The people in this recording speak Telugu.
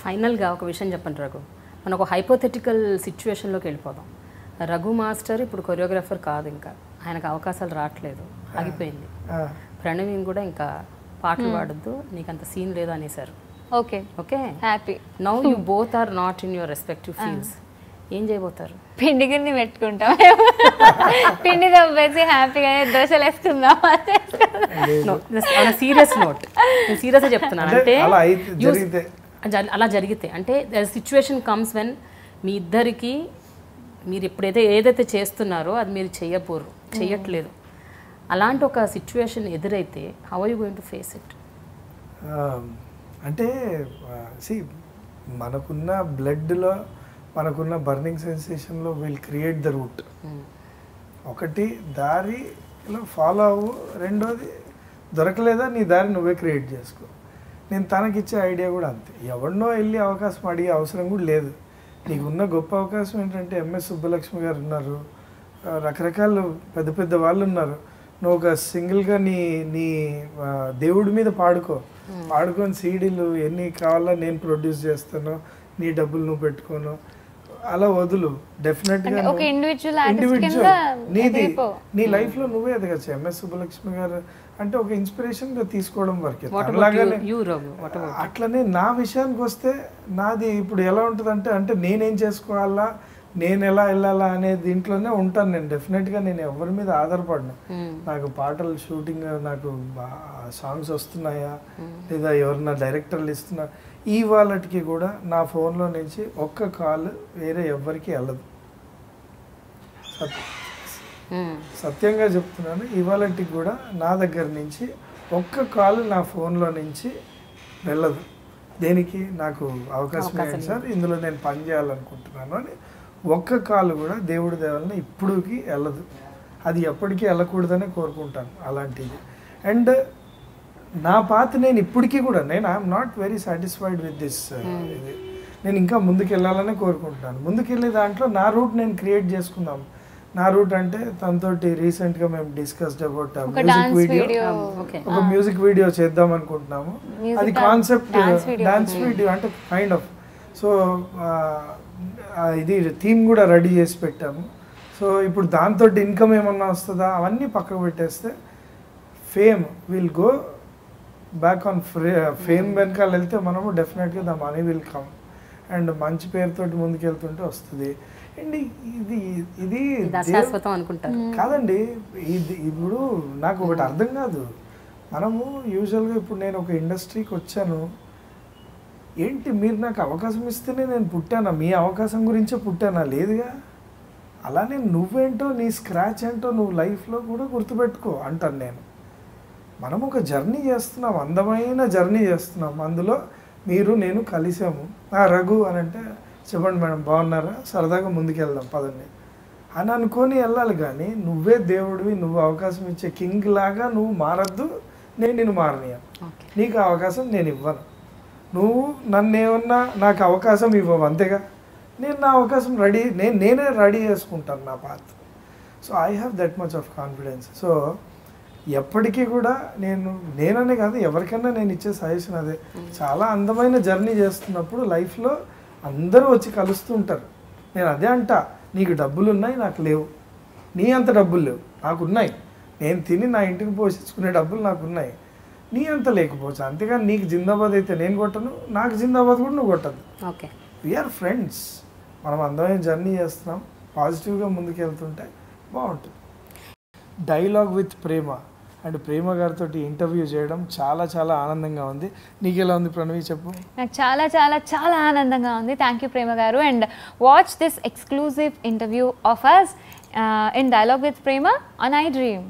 ఫైనల్గా ఒక విషయం చెప్పండి రఘు, మనం ఒక హైపోథెటికల్ సిచ్యువేషన్లోకి వెళ్ళిపోదాం. రఘు మాస్టర్ ఇప్పుడు కొరియోగ్రాఫర్ కాదు, ఇంకా ఆయనకు అవకాశాలు రావట్లేదు, ఆగిపోయింది. ప్రణవీన్ కూడా ఇంకా పాటలు పాడద్దు, నీకు అంత సీన్ లేదు అనేసారు. Okay okay, happy. Now you both are not in your respective fields. ఏం చేయబోతారు? పిండి గిన్నె పెట్టుకుంటాం, పిండి తవ్వేసి హ్యాపీగా దోశలు వేసుకుందాం. సీరియస్ నోట్, నేను సీరియస్గా చెప్తున్నాను. అంటే అలా జరిగితే అంటే సిచ్యువేషన్ కమ్స్ వెన్ మీ ఇద్దరికి మీరు ఎప్పుడైతే ఏదైతే చేస్తున్నారో అది మీరు చెయ్యట్లేదు, అలాంటి ఒక సిచ్యువేషన్ ఎదురైతే how are you going to face it? అంటే మనకున్న బ్లడ్లో మనకున్న బర్నింగ్ సెన్సేషన్లో విల్ క్రియేట్ ద రూట్. ఒకటి దారిలో ఫాలో అవ్వు, రెండోది దొరకలేదా నీ దారి నువ్వే క్రియేట్ చేసుకో. నేను తనకిచ్చే ఐడియా కూడా అంతే, ఎవరినో వెళ్ళి అవకాశం అడిగే అవసరం కూడా లేదు. నీకున్న గొప్ప అవకాశం ఏంటంటే ఎంఎస్ సుబ్బలక్ష్మి గారు ఉన్నారు, రకరకాల పెద్ద పెద్ద వాళ్ళు ఉన్నారు. నువ్వు ఒక సింగిల్గా నీ దేవుడి మీద పాడుకొని సీడీలు ఎన్ని కావాలో నేను ప్రొడ్యూస్ చేస్తాను, నీ డబ్బులు నువ్వు పెట్టుకోను, అలా వదులు. డెఫినెట్గా ఇండివిజువల్ నీ లైఫ్లో నువ్వే ఎదగచ్చు. ఎంఎస్ సుబ్బలక్ష్మి గారు అంటే ఒక ఇన్స్పిరేషన్గా తీసుకోవడం వరకే. అట్లనే నా విషయానికి వస్తే నాది ఇప్పుడు ఎలా ఉంటుందంటే, అంటే నేనేం చేసుకోవాలా, నేను ఎలా వెళ్ళాలా అనే దీంట్లోనే ఉంటాను నేను. డెఫినెట్గా నేను ఎవరి మీద ఆధారపడను. నాకు పాటలు షూటింగ్, నాకు సాంగ్స్ వస్తున్నాయా లేదా ఎవరన్నా డైరెక్టర్లు ఇస్తున్నారు, ఈ వాళ్ళకి కూడా నా ఫోన్లో నుంచి ఒక్క కాల్ వేరే ఎవ్వరికి వెళ్ళదు. సత్యంగా చెప్తున్నాను, ఇవాళకి కూడా నా దగ్గర నుంచి ఒక్క కాల్ నా ఫోన్లో నుంచి వెళ్ళదు. దేనికి నాకు అవకాశం ఏంటి సార్, ఇందులో నేను పని చేయాలనుకుంటున్నాను అని ఒక్క కాల్ కూడా దేవుడి దేవాలని ఇప్పుడుకి వెళ్ళదు. అది ఎప్పటికీ వెళ్ళకూడదనే కోరుకుంటాను అలాంటిది. అండ్ నా పాత నేను ఇప్పటికీ కూడా I'm not very satisfied with this. ఇది నేను ఇంకా ముందుకు వెళ్ళాలనే కోరుకుంటున్నాను. ముందుకెళ్ళే దాంట్లో నా రూట్ నేను క్రియేట్ చేసుకుందాం. నా రూట్ అంటే తనతోటి రీసెంట్గా మేము డిస్కస్డ్ అబౌట్ ఒక మ్యూజిక్ వీడియో చేద్దాం అనుకుంటున్నాము. అది కాన్సెప్ట్ డాన్స్ వీడియో అంటే కైండ్ ఆఫ్. సో ఇది థీమ్ కూడా రెడీ చేసి పెట్టాము. సో ఇప్పుడు దాంతో ఇన్కమ్ ఏమన్నా వస్తుందా అవన్నీ పక్కకు పెట్టేస్తే fame will go back on fame వెనకాల వెళ్తే మనము డెఫినెట్గా the money will come and మంచి పేరుతోటి ముందుకు వెళ్తుంటే వస్తుంది. అండ్ ఇది శాశ్వతం అనుకుంటారు కాదండి. ఇది ఇప్పుడు నాకు ఒకటి అర్థం కాదు. మనము యూజువల్గా ఇప్పుడు నేను ఒక ఇండస్ట్రీకి వచ్చాను, ఏంటి మీరు నాకు అవకాశం ఇస్తేనే నేను పుట్టానా, మీ అవకాశం గురించే పుట్టానా? లేదుగా. అలానే నువ్వేంటో నీ స్క్రాచ్ ఏంటో నువ్వు లైఫ్లో కూడా గుర్తుపెట్టుకో అంటాను నేను. మనం ఒక జర్నీ చేస్తున్నాం, అందమైన జర్నీ చేస్తున్నాం. అందులో మీరు నేను కలిసాము. రఘు అని అంటే చెప్పండి మేడం బాగున్నారా, సరదాగా ముందుకెళ్దాం పదండి అని అనుకొని వెళ్ళాలి. కానీ నువ్వే దేవుడివి, నువ్వు అవకాశం ఇచ్చే కింగ్ లాగా నువ్వు మారద్దు, నేను నిన్ను మారనీయను. నీకు అవకాశం నేను ఇవ్వను, నువ్వు నన్ను ఏమన్నా నాకు అవకాశం ఇవ్వవు, అంతేగా. నేను నా అవకాశం నేనే రెడీ చేసుకుంటాను నా పాత్ర. So I have that much of confidence. So ఎప్పటికీ కూడా నేననే కాదు ఎవరికైనా నేను ఇచ్చే సజెషన్ అదే. చాలా అందమైన జర్నీ చేస్తున్నప్పుడు లైఫ్లో అందరూ వచ్చి కలుస్తుంటారు. నేను అదే అంటా, నీకు డబ్బులు ఉన్నాయి నాకు లేవు, నీ అంత డబ్బులు లేవు నాకున్నాయి, నేను తిని నా ఇంటికి పోషించుకునే డబ్బులు నాకున్నాయి, నీ అంత లేకపోవచ్చు. అంతేగాని నీకు జిందాబాద్ అయితే నేను కొట్టను, నాకు జిందాబాద్ కూడా నువ్వు కొట్టదు. Okay, we are friends. మనం అందమైన జర్నీ చేస్తున్నాం, పాజిటివ్గా ముందుకు వెళ్తుంటే బాగుంటుంది. Dialogue with Prema and Prema గారితో ఇంటర్వ్యూ చేయడం చాలా చాలా ఆనందంగా ఉంది. నీకు ఎలా ఉంది ప్రణవి చెప్పు? నాకు చాలా చాలా చాలా ఆనందంగా ఉంది. థ్యాంక్ యూ ప్రేమ గారు. And watch this exclusive interview of us in Dialogue with Prema on iDream.